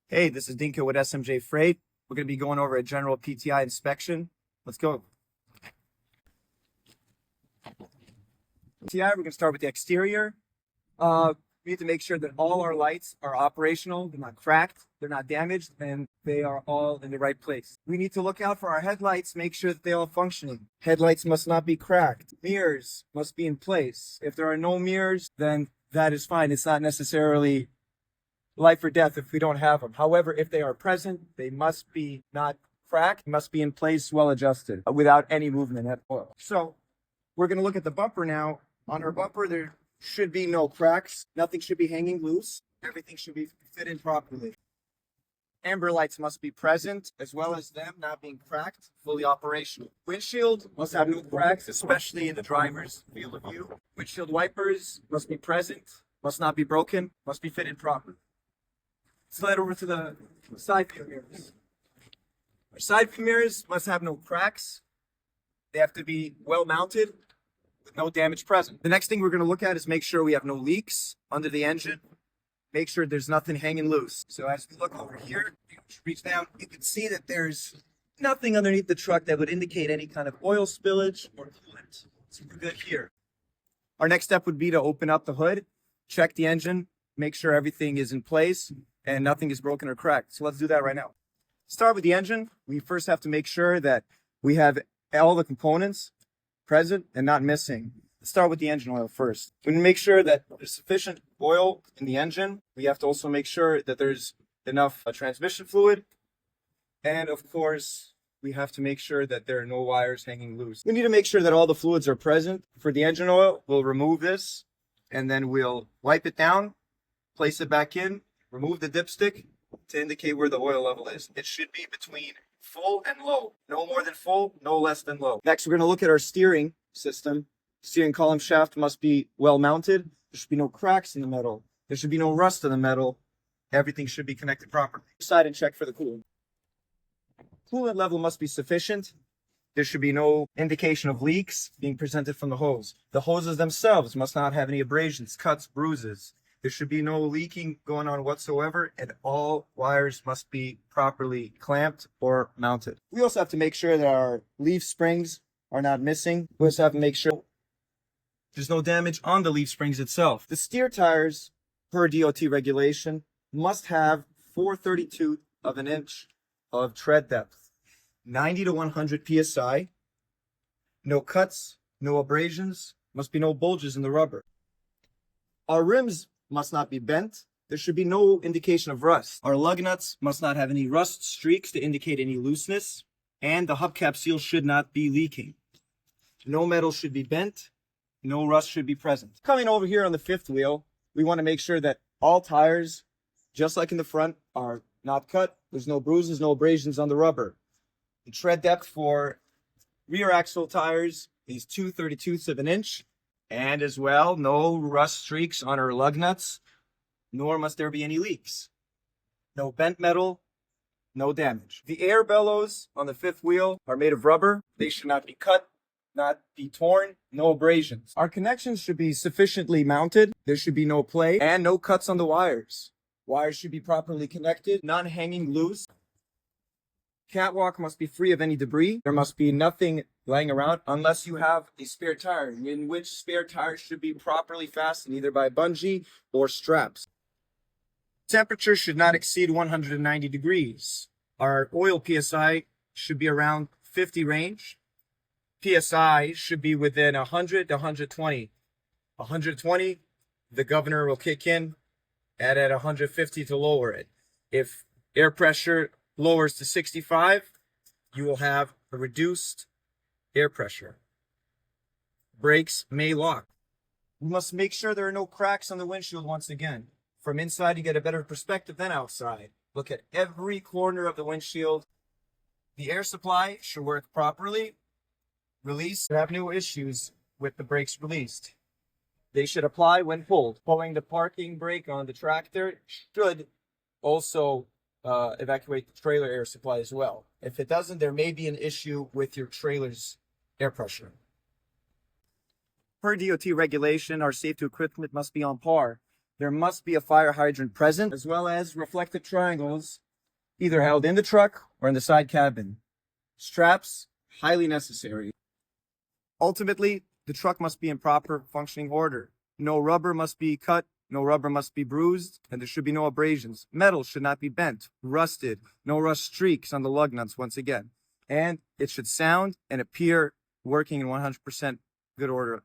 Hey, this is Dinko with SMJ Freight. We're going to be going over a general PTI inspection. Let's go. PTI, we're going to start with the exterior. We need to make sure that all our lights are operational, they're not cracked, they're not damaged, and they are all in the right place. We need to look out for our headlights, make sure that they're all functioning. Headlights must not be cracked. Mirrors must be in place. If there are no mirrors, then that is fine. It's not necessarily life or death if we don't have them. However, if they are present, they must be not cracked, must be in place, well adjusted, without any movement at all. So we're going to look at the bumper now. On our bumper, there should be no cracks. Nothing should be hanging loose. Everything should be fit in properly. Amber lights must be present, as well as them not being cracked, fully operational. Windshield must have no cracks, especially in the driver's field of view. Windshield wipers must be present, must not be broken, must be fitted properly. Slide over to the side view mirrors. Our side view mirrors must have no cracks. They have to be well mounted with no damage present. The next thing we're going to look at is make sure we have no leaks under the engine. Make sure there's nothing hanging loose. So as we look over here, you reach down, you can see that there's nothing underneath the truck that would indicate any kind of oil spillage or coolant. So we're good here. Our next step would be to open up the hood, check the engine, make sure everything is in place and nothing is broken or cracked. So let's do that right now. Start with the engine. We first have to make sure that we have all the components present and not missing. Let's start with the engine oil first. We need to make sure that there's sufficient oil in the engine. We have to also make sure that there's enough transmission fluid. And of course, we have to make sure that there are no wires hanging loose. We need to make sure that all the fluids are present. For the engine oil, we'll remove this and then we'll wipe it down, place it back in, remove the dipstick to indicate where the oil level is. It should be between full and low. No more than full, no less than low. Next, we're going to look at our steering system. Steering column shaft must be well mounted. There should be no cracks in the metal. There should be no rust in the metal. Everything should be connected properly. Side and check for the coolant. Coolant level must be sufficient. There should be no indication of leaks being presented from the hose. The hoses themselves must not have any abrasions, cuts, bruises. There should be no leaking going on whatsoever, and all wires must be properly clamped or mounted. We also have to make sure that our leaf springs are not missing. We also have to make sure there's no damage on the leaf springs itself. The steer tires, per DOT regulation, must have 4/32 of an inch of tread depth, 90 to 100 PSI, no cuts, no abrasions, must be no bulges in the rubber. Our rims must not be bent. There should be no indication of rust. Our lug nuts must not have any rust streaks to indicate any looseness, and the hubcap seal should not be leaking. No metal should be bent. No rust should be present. Coming over here on the fifth wheel, we want to make sure that all tires, just like in the front, are not cut. There's no bruises, no abrasions on the rubber. The tread depth for rear axle tires is 2/32 of an inch. And as well, no rust streaks on our lug nuts, nor must there be any leaks. No bent metal, no damage. The air bellows on the fifth wheel are made of rubber. They should not be cut, not be torn, no abrasions. Our connections should be sufficiently mounted. There should be no play and no cuts on the wires. Wires should be properly connected, none hanging loose. Catwalk must be free of any debris. There must be nothing laying around unless you have a spare tire, in which spare tires should be properly fastened either by bungee or straps. Temperature should not exceed 190 degrees. Our oil PSI should be around 50 range. PSI should be within 100 to 120. 120, the governor will kick in, and at 150 to lower it. If air pressure lowers to 65, you will have a reduced air pressure. Brakes may lock. We must make sure there are no cracks on the windshield once again. From inside, you get a better perspective than outside. Look at every corner of the windshield. The air supply should work properly. Release, have no issues with the brakes released. They should apply when pulled. Pulling the parking brake on the tractor should also evacuate the trailer air supply as well. If it doesn't, there may be an issue with your trailer's air pressure. Per DOT regulation, our safety equipment must be on par. There must be a fire hydrant present, as well as reflective triangles, either held in the truck or in the side cabin. Straps, highly necessary. Ultimately, the truck must be in proper functioning order. No rubber must be cut, no rubber must be bruised, and there should be no abrasions. Metal should not be bent, rusted, no rust streaks on the lug nuts once again. And it should sound and appear working in 100% good order.